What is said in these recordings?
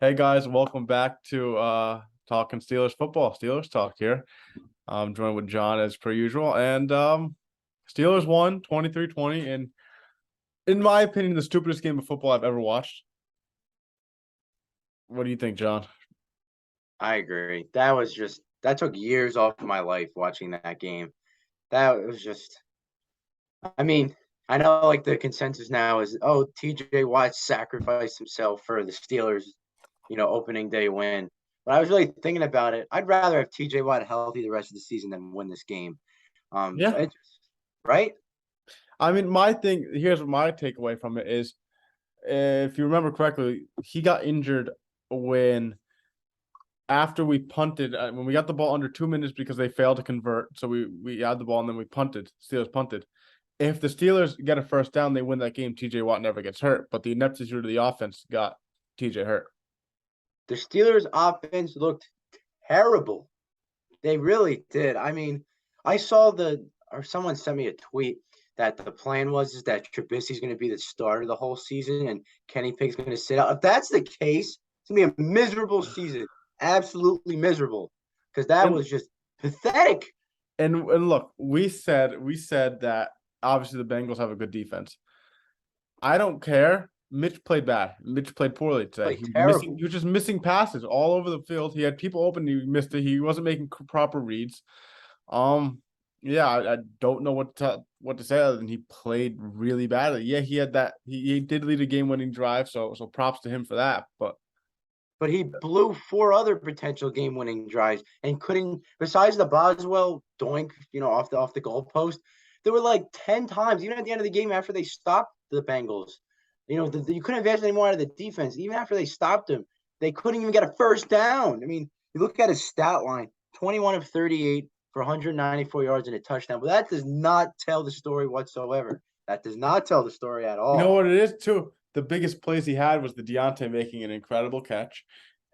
Hey guys, welcome back to talking Steelers football. Steelers talk here. I'm joined with John as per usual. And Steelers won 23-20 and in my opinion, the stupidest game of football I've ever watched. What do you think, John? I agree. That took years off my life watching that game. That was just I mean, I know like the consensus now is TJ Watt sacrificed himself for the Steelers, opening day win. But I was really thinking about it. I'd rather have TJ Watt healthy the rest of the season than win this game. Yeah. Right? I mean, here's my takeaway from it is if you remember correctly, he got injured when after we punted, when we got the ball under 2 minutes because they failed to convert. So we had the ball and then we punted. Steelers punted. If the Steelers get a first down, they win that game. TJ Watt never gets hurt, but the ineptitude of the offense got TJ hurt. The Steelers offense looked terrible. They really did. I mean, I saw someone sent me a tweet that the plan was that Trubisky's going to be the starter the whole season and Kenny Pickett's going to sit out. If that's the case, it's going to be a miserable season. Absolutely miserable. Because that was just pathetic. And look, we said that obviously the Bengals have a good defense. I don't care. Mitch played bad. Mitch played poorly today. He was just missing passes all over the field. He had people open. He missed it. He wasn't making proper reads. Yeah, I don't know what to say other than he played really badly. Yeah, he had that. He did lead a game-winning drive, so props to him for that. But he blew 4 other potential game-winning drives and couldn't. Besides the Boswell doink, off the goalpost, there were like 10 times, even at the end of the game after they stopped the Bengals. You couldn't advance anymore out of the defense. Even after they stopped him, they couldn't even get a first down. I mean, you look at his stat line: 21 of 38 for 194 yards and a touchdown. But that does not tell the story whatsoever. That does not tell the story at all. You know what it is too? The biggest plays he had was the Deontay making an incredible catch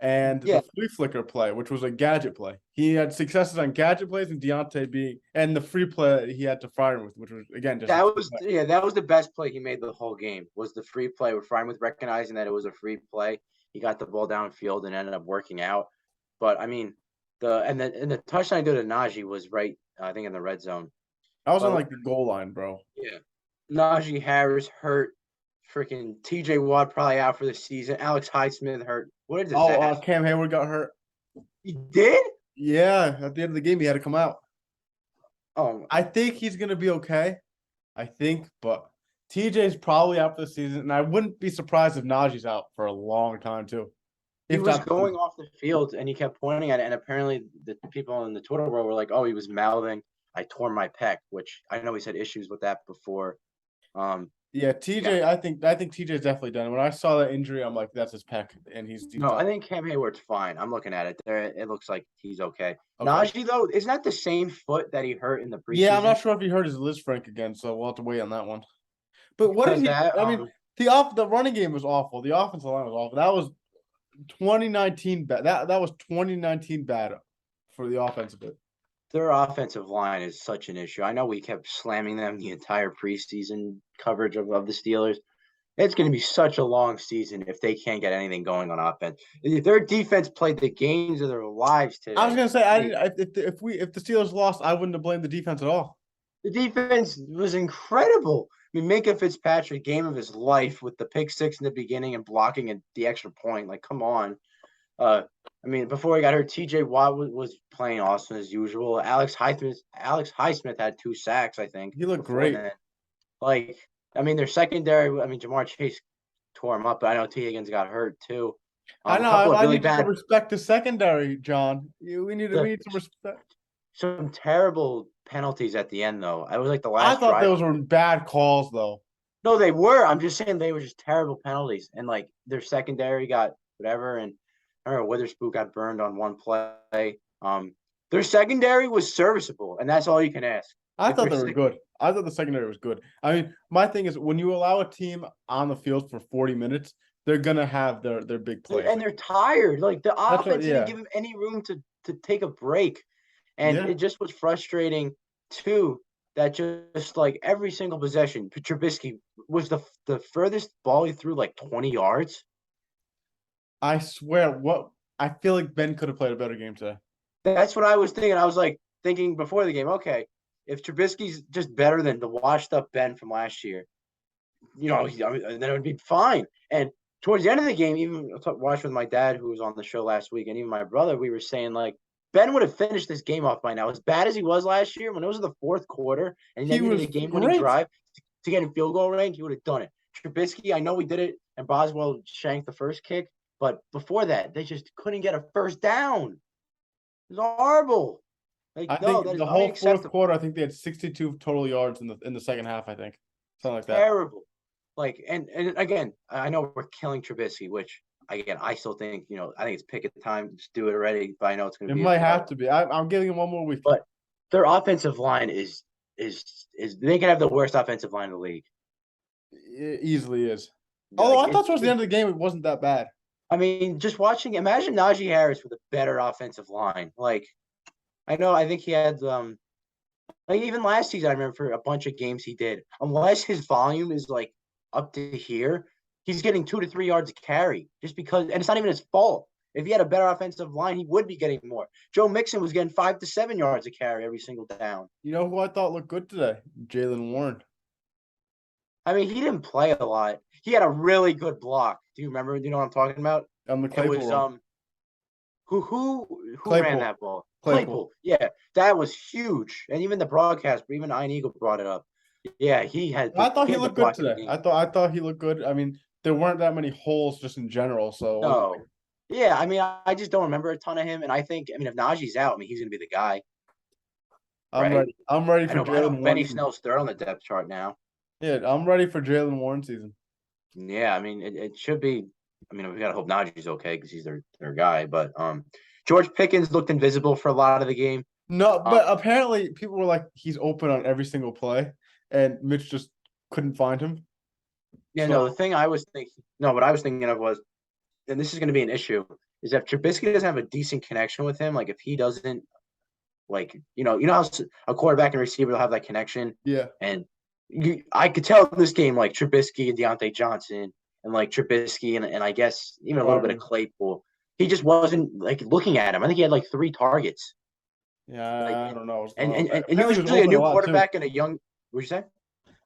and the flea flicker play, which was a gadget play. He had successes on gadget plays and Deontay and the free play he had to Freiermuth, which was again just that was the best play he made the whole game. Was the free play with Freiermuth recognizing that it was a free play. He got the ball downfield and ended up working out. But I mean, the touchdown he did to Najee was right, I think, in the red zone. I was on like the goal line, bro. Yeah, Najee Harris hurt. Freaking TJ Watt probably out for the season. Alex Highsmith hurt. What a disaster. Cam Hayward got hurt. He did? Yeah, at the end of the game, he had to come out. Oh, I think he's gonna be okay. But TJ's probably out for the season, and I wouldn't be surprised if Najee's out for a long time too. He was going off the field, and he kept pointing at it, and apparently the people in the Twitter world were like, "Oh, he was mouthing, 'I tore my pec,'" which I know he's had issues with that before. Yeah, TJ. Yeah. I think TJ's definitely done. When I saw that injury, I'm like, that's his pec, and he's no. I think Cam Hayward's fine. I'm looking at it there. It looks like he's okay. Najee though, isn't that the same foot that he hurt in the preseason? Yeah, I'm not sure if he hurt his Liz Frank again, so we'll have to wait on that one. But what did he? I mean, the running game was awful. The offensive line was awful. That was 2019 bad. That was 2019 bad for the offensive bit. Their offensive line is such an issue. I know we kept slamming them the entire preseason coverage of the Steelers. It's going to be such a long season if they can't get anything going on offense. If their defense played the games of their lives today. I was going to say, if the Steelers lost, I wouldn't have blamed the defense at all. The defense was incredible. I mean, Minka Fitzpatrick, game of his life with the pick 6 in the beginning and blocking at the extra point. Like, come on. I mean, before he got hurt, TJ Watt was playing awesome as usual. Alex Highsmith had 2 sacks, I think. He looked great. Like, I mean, their secondary. I mean, Jamar Chase tore him up, but I know T. Higgins got hurt too. I know. I need to respect the secondary, John. We need some respect. Some terrible penalties at the end, though. I was like the last. I thought those were bad calls, though. No, they were. I'm just saying they were just terrible penalties, and like their secondary got whatever, and I don't know, Witherspoon got burned on one play. Their secondary was serviceable, and that's all you can ask. I thought they were good. I thought the secondary was good. I mean, my thing is when you allow a team on the field for 40 minutes, they're gonna have their big plays. And they're tired. Like the offense didn't give them any room to take a break. And it just was frustrating too that just like every single possession, Trubisky was the furthest ball he threw like 20 yards. I swear, what I feel like Ben could have played a better game today. That's what I was thinking. I was like thinking before the game, okay, if Trubisky's just better than the washed up Ben from last year, then it would be fine. And towards the end of the game, even watched with my dad, who was on the show last week, and even my brother, we were saying like Ben would have finished this game off by now. As bad as he was last year, when it was the fourth quarter and He they needed was a game-winning great. drive to get in field goal range, he would have done it. Trubisky, I know we did it, and Boswell shanked the first kick, but before that, they just couldn't get a first down. It was horrible. Like, I no, think that is the whole fourth unacceptable. quarter, I think they had 62 total yards in the second half. I think something like that. Terrible. Like, and again, I know we're killing Trubisky, which again, I still think, I think it's pick at the time, just do it already. But I know it's going to It be, might have to be. I'm giving him one more week. but their offensive line is they can have the worst offensive line in the league. It easily is. Although Like I thought towards the end of the game it wasn't that bad. I mean, just watching, imagine Najee Harris with a better offensive line. Like, I think he had like even last season, I remember for a bunch of games he did. Unless his volume is like up to here, he's getting 2 to 3 yards a carry just because, and it's not even his fault. If he had a better offensive line, he would be getting more. Joe Mixon was getting 5 to 7 yards a carry every single down. You know who I thought looked good today? Jalen Warren. I mean, he didn't play a lot. He had a really good block. Do you remember? Do you know what I'm talking about? On the It Claypool was run. who ran Claypool. that ball? Claypool. Yeah, that was huge. And even the broadcast, even Ian Eagle brought it up. Yeah, I thought he he had the looked good block of the today. game. I thought he looked good. I mean, there weren't that many holes just in general, so it wasn't No. Yeah, I mean, I just don't remember a ton of him. And I think, if Najee's out, he's going to be the guy, I'm right? ready. I'm ready I for know, I know Jalen Warren Benny season. Snell's third on the depth chart now. Yeah, I'm ready for Jalen Warren season. Yeah, it should be. We got to hope Najee's okay because he's their guy. But George Pickens looked invisible for a lot of the game. No, Um, but apparently people were like, he's open on every single play, and Mitch just couldn't find him. yeah, So no, the thing I was thinking, no, what I was thinking of was, and this is going to be an issue, is if Trubisky doesn't have a decent connection with him, like if he doesn't, like, how a quarterback and receiver will have that connection, yeah, and I could tell in this game, like Trubisky and Deontay Johnson, and like Trubisky and I guess even a little bit of Byron. Claypool, he just wasn't like looking at him. I think he had like 3 targets. Like, Yeah, I don't know what's going and on. and, and Apparently he was usually a open a new lot too. quarterback and a young, what'd you say?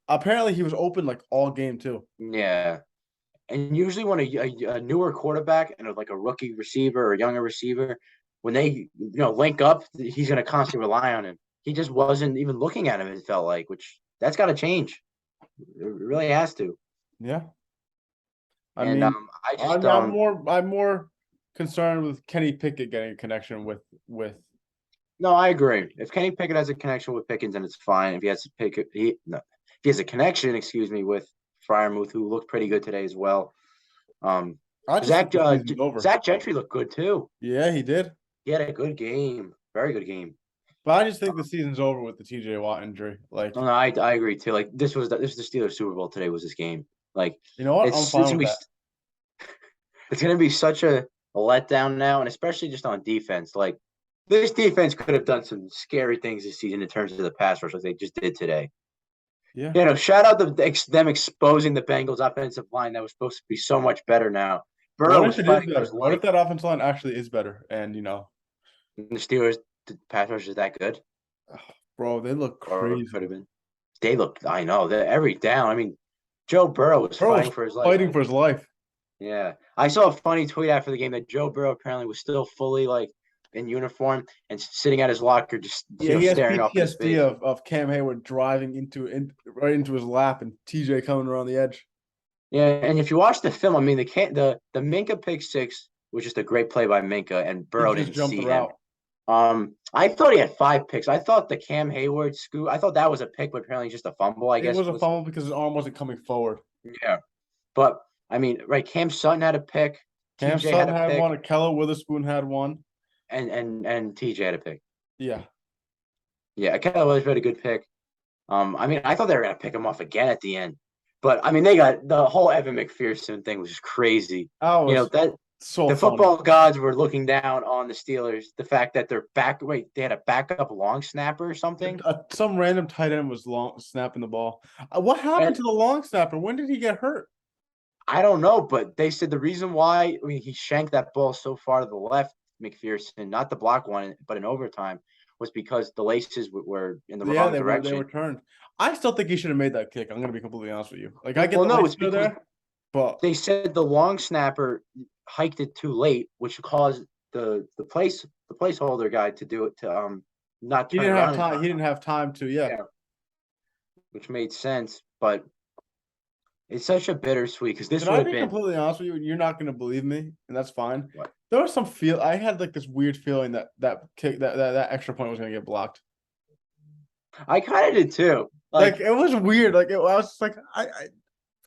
Apparently he was open like all game too. Yeah. And usually when a newer quarterback and like a rookie receiver or a younger receiver, when they link up, he's going to constantly rely on him. He just wasn't even looking at him. It felt like, which that's got to change. It really has to. Yeah, I And mean, I just I'm more concerned with Kenny Pickett getting a connection with. no, I agree. If Kenny Pickett has a connection with Pickens, then it's fine. If he has to pick, no, if he has a connection, excuse me, with Fryermuth, who looked pretty good today as well. Um, I just think the season's over. Zach Gentry looked good too. Yeah, he did. He had a good game, very good game. But I just think the season's over with the TJ Watt injury. Like, No, I agree too. Like this was the Steelers Super Bowl today was this game. Like you know what? I'm it's fine gonna with be that. it's gonna be such a letdown now, and especially just on defense. Like this defense could have done some scary things this season in terms of the pass rush, like they just did today. Yeah. Shout out to them exposing the Bengals offensive line that was supposed to be so much better now. What Burrow if was it is fighting for better? his What if life. that offensive line actually is better? And The Steelers the pass rush is that good, bro, they look or crazy. could have been. They look. I know. They're every down. Joe Burrow was Bro was fighting for his life. fighting for his life. Yeah, I saw a funny tweet after the game that Joe Burrow apparently was still fully like in uniform and sitting at his locker, just Yeah, he has staring up in PTSD space. of Cam Hayward driving right into his lap and TJ coming around the edge. Yeah, and if you watch the film, the Minka pick six was just a great play by Minka, and He Burrow just didn't jumped the see him. route. I thought he had 5 picks. I thought the Cam Hayward scoop. I thought that was a pick, but apparently just a fumble. I It guess was a was. fumble because his arm wasn't coming forward. Yeah, but right. Cam Sutton had a pick. Cam TJ had Sutton a had pick, one. Akello Witherspoon had one. and TJ had a pick. Yeah. Yeah, Kelly was a really good pick. I thought they were gonna pick him off again at the end, but they got the whole Evan McPherson thing was just crazy. That was That so the funny. football gods were looking down on the Steelers. The fact that they had a backup long snapper or something. Some random tight end was long snapping the ball. What happened And to the long snapper? When did he get hurt? I don't know, but they said the reason why he shanked that ball so far to the left, McPherson, not the block one, but in overtime, was because the laces were in the Yeah, wrong they were direction. turned. I still think he should have made that kick. I'm gonna be completely honest with you. Like I get Well, the no, laces it's are because there, but they said the long snapper hiked it too late, which caused the placeholder guy to do it to not he turn didn't have around in time. time. He didn't have time to. Yeah. Yeah, which made sense, but it's such a bittersweet because this Can would I have be been completely honest with you? You're not gonna believe me, and that's fine. what There was some feel. I had like this weird feeling that kick that extra point was gonna get blocked. I kind of did too. Like Like, it was weird. Like I was just like,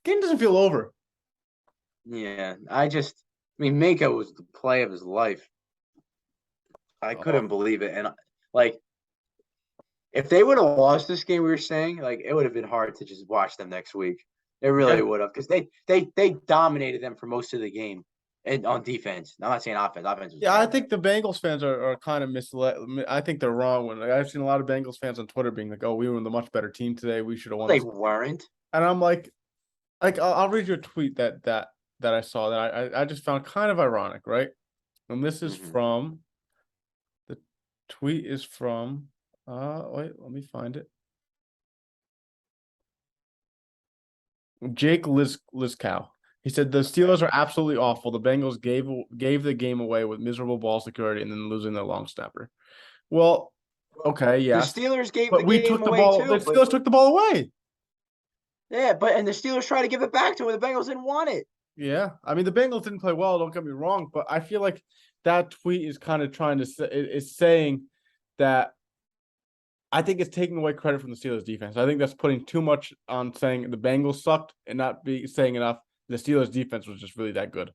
game doesn't feel over. yeah, I mean, Minka was the play of his life. I Oh, couldn't believe it, and like, if they would have lost this game, we were saying like it would have been hard to just watch them next week. It really yeah, would have because they dominated them for most of the game and on defense. I'm not saying offense. Offense was yeah. I terrible. think the Bengals fans are kind of misled. I think they're wrong. When like, I've seen a lot of Bengals fans on Twitter being like, "Oh, we were the much better team today. We should have won They this." weren't. And I'm like I'll read you a tweet that I saw that I just found kind of ironic, right? And this is Mm-hmm. from the tweet is from wait, let me find it. Jake Lizcow. He said the Okay. Steelers are absolutely awful. The Bengals gave the game away with miserable ball security and then losing their long snapper. Well, okay, The yes, Steelers gave the but we game took the away ball. The too, but Steelers took the ball away. yeah, and the Steelers tried to give it back to him. The Bengals didn't want it. Yeah, I mean the Bengals didn't play well. Don't get me wrong, but I feel like that tweet is kind of trying to say is saying that I think it's taking away credit from the Steelers defense. I think that's putting too much on saying the Bengals sucked and not be saying enough. The Steelers defense was just really that good.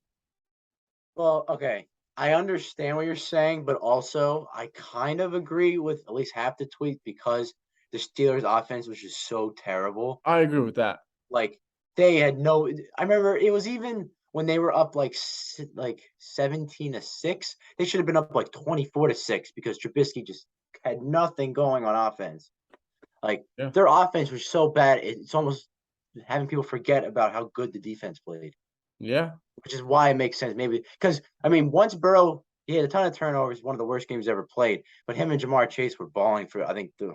Well, okay. I understand what you're saying, but also I kind of agree with at least half the tweet because the Steelers offense was just so terrible. I agree with that. Like they had no I remember it was even when they were up like 17-6, they should have been up like 24-6 because Trubisky just had nothing going on offense. Like Yeah, their offense was so bad, it's almost having people forget about how good the defense played, yeah, which is why it makes sense. Maybe because I mean, once Burrow, he had a ton of turnovers, one of the worst games ever played. But him and Jamar Chase were balling for I think the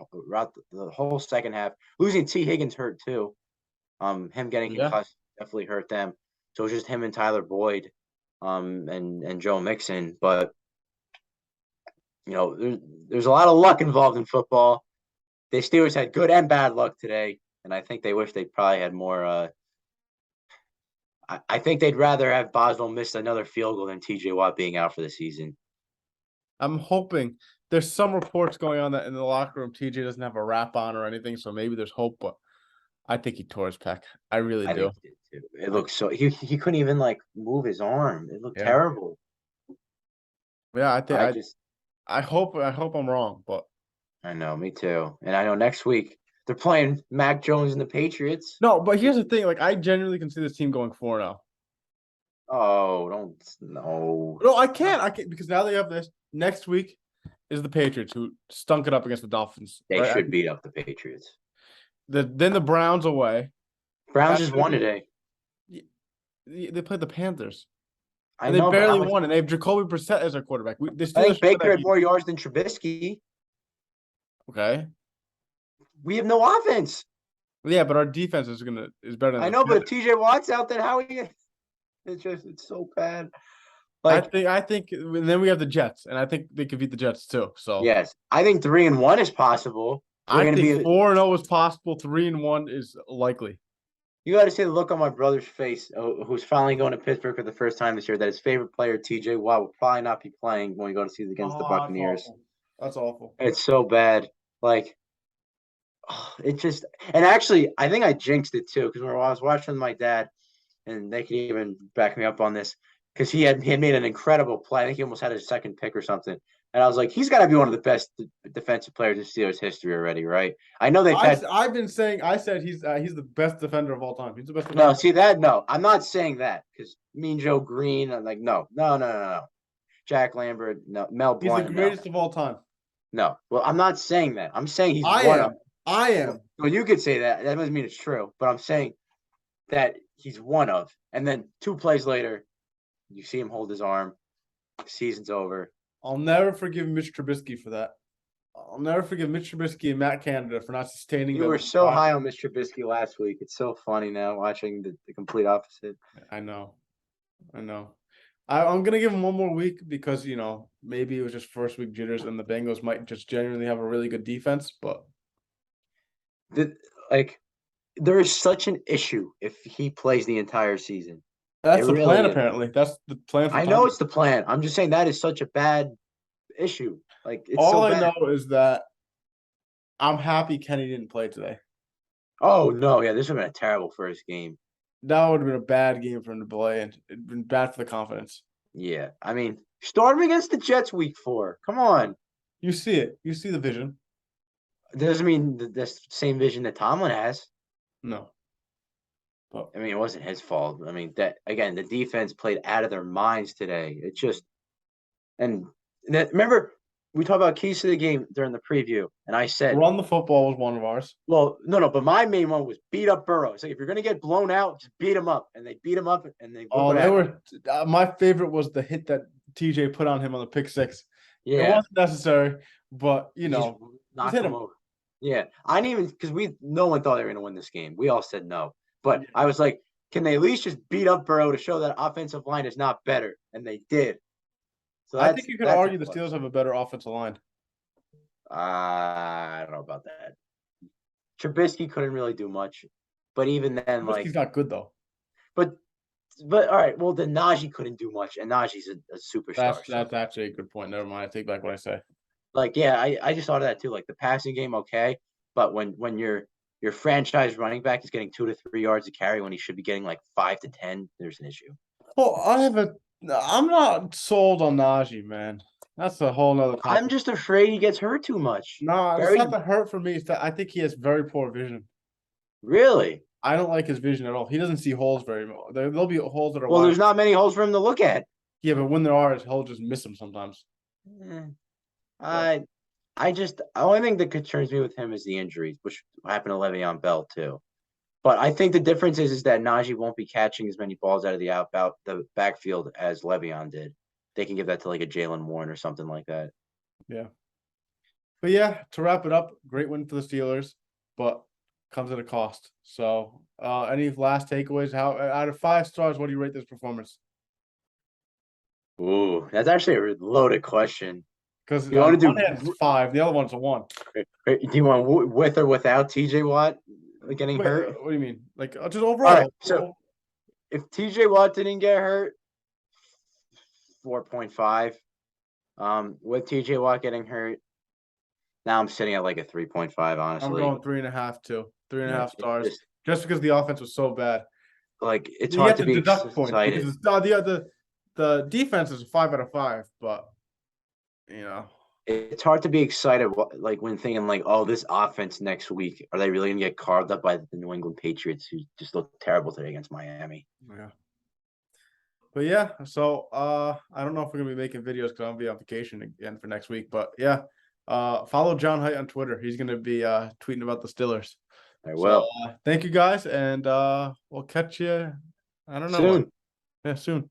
whole second half. Losing T Higgins hurt too. Him getting yeah. concussed definitely hurt them. So it was just him and Tyler Boyd, and Joe Mixon. But there's a lot of luck involved in football. The Steelers had good and bad luck today, and I think they wish they probably had more. I think they'd rather have Boswell miss another field goal than T.J. Watt being out for the season. I'm hoping there's some reports going on that in the locker room TJ doesn't have a wrap on or anything, so maybe there's hope. But I think he tore his pec. I really I do. think he did too. It I, looked so he couldn't even like move his arm. It looked yeah, terrible. yeah. I think I just I hope I'm wrong, but I know, me too. And I know next week they're playing Mac Jones and the Patriots. no. But here's the thing: like I genuinely can see this team going 4-0. Oh, don't no. No, I can't. I can't because now they have this. Next week is the Patriots who stunk it up against the Dolphins, They right? should beat up the Patriots. Then the Browns away. Browns just After won today. they played the Panthers. I And they know, but how barely much? won, and they have Jacoby Brissett as their quarterback. The I Steelers think should win Baker that had game. more yards than Trubisky. Okay. We have no offense. Yeah, but our defense is better I than know, the but if Steelers. TJ Watt's out, then how are you? It's so bad. I Like, think I think and then we have the Jets, and I think they could beat the Jets too. So yes, I think 3-1 is possible. We're I gonna think be. 4-0 is possible. 3-1 is likely. You got to see the look on my brother's face, who's finally going to Pittsburgh for the first time this year. That his favorite player, TJ Watt, will probably not be playing when we go to see it against the Oh, that's Buccaneers. awful. That's awful. It's so bad. Like, it just. And actually, I think I jinxed it too because when I was watching with my dad, and they can even back me up on this because he had made an incredible play. I think he almost had his second pick or something. And I was like, he's got to be one of the best defensive players in Steelers history already, right? I know they've had I've been saying I said he's the best defender of all time. He's the best no. defender. See that? No, I'm not saying that because Mean Joe Green. I'm like, no, no, no, no, no. Jack Lambert, no. Mel He's the Blount, no, greatest of all time. no. Well, I'm not saying that. I'm saying he's I one of. am. I am. Well, you could say that. That doesn't mean it's true. But I'm saying that he's one of. And then 2 plays later, you see him hold his arm. The season's over. I'll never forgive Mitch Trubisky for that. I'll never forgive Mitch Trubisky and Matt Canada for not sustaining. You were so high on Mr. Trubisky last week. It's so funny now watching the complete opposite. I know. I'm gonna give him one more week because maybe it was just first week jitters and the Bengals might just genuinely have a really good defense. But there is such an issue if he plays the entire season. That's the plan, apparently. That's the plan. I know it's the plan. I'm just saying that is such a bad issue. It's all I know is that I'm happy Kenny didn't play today. Oh no, yeah, this would have been a terrible first game. That would have been a bad game for him to play, and it'd been bad for the confidence. Yeah, I mean, start him against the Jets week 4. Come on. You see it. You see the vision. Doesn't mean the same vision that Tomlin has. No. But I mean, it wasn't his fault. I mean, that again, the defense played out of their minds today. It just remember we talked about keys to the game during the preview, and I said run the football was one of ours. Well, no, but my main one was beat up Burrow. It's like if you're gonna get blown out, just beat him up, and they beat him up, and they. They were. My favorite was the hit that TJ put on him on the pick 6. Yeah, it wasn't necessary, but knocked him over. Yeah, I didn't even because no one thought they were gonna win this game. We all said no, but I was like, can they at least just beat up Burrow to show that offensive line is not better? And they did. So I think you could argue the Steelers have a better offensive line. I don't know about that. Trubisky couldn't really do much, but even then, Trubisky's not good though. But all right, well then Najee couldn't do much, and Najee's a superstar. That's actually a good point. Never mind, I take back what I say. I just thought of that too. The passing game, okay, but when your franchise running back is getting 2 to 3 yards to carry when he should be getting 5 to 10, there's an issue. Well, I'm not sold on Najee, man. That's a whole nother topic. I'm just afraid he gets hurt too much. No, it's not the hurt for me. It's that I think he has very poor vision. Really? I don't like his vision at all. He doesn't see holes very well. There'll be holes that are well, there's not many holes for him to look at. Yeah, but when there are, he'll just miss them sometimes. The only thing that concerns me with him is the injuries, which happened to Le'Veon Bell too. But I think the difference is that Najee won't be catching as many balls out of the backfield as Le'Veon did. They can give that to a Jalen Warren or something like that. Yeah. But yeah, to wrap it up, great win for the Steelers, but comes at a cost. So any last takeaways? How out of 5 stars, what do you rate this performance? Ooh, that's actually a loaded question. Because you want to do 5, the other one's a 1. Do you want with or without TJ Watt getting hurt? What do you mean? Just overall. All right, so if TJ Watt didn't get hurt, 4.5. With TJ Watt getting hurt, now I'm sitting at a 3.5. Honestly, I'm going 3.5 too. 3.5 stars, just because the offense was so bad. It's hard to be excited. The defense is a 5 out of 5, but it's hard to be excited. When thinking oh, this offense next week, are they really gonna get carved up by the New England Patriots, who just looked terrible today against Miami? Yeah. But yeah, so I don't know if we're gonna be making videos because I'm gonna be on vacation again for next week. But yeah, follow John Height on Twitter. He's gonna be tweeting about the Steelers. I will. So, thank you guys, and we'll catch you. I don't know. Soon. Yeah, soon.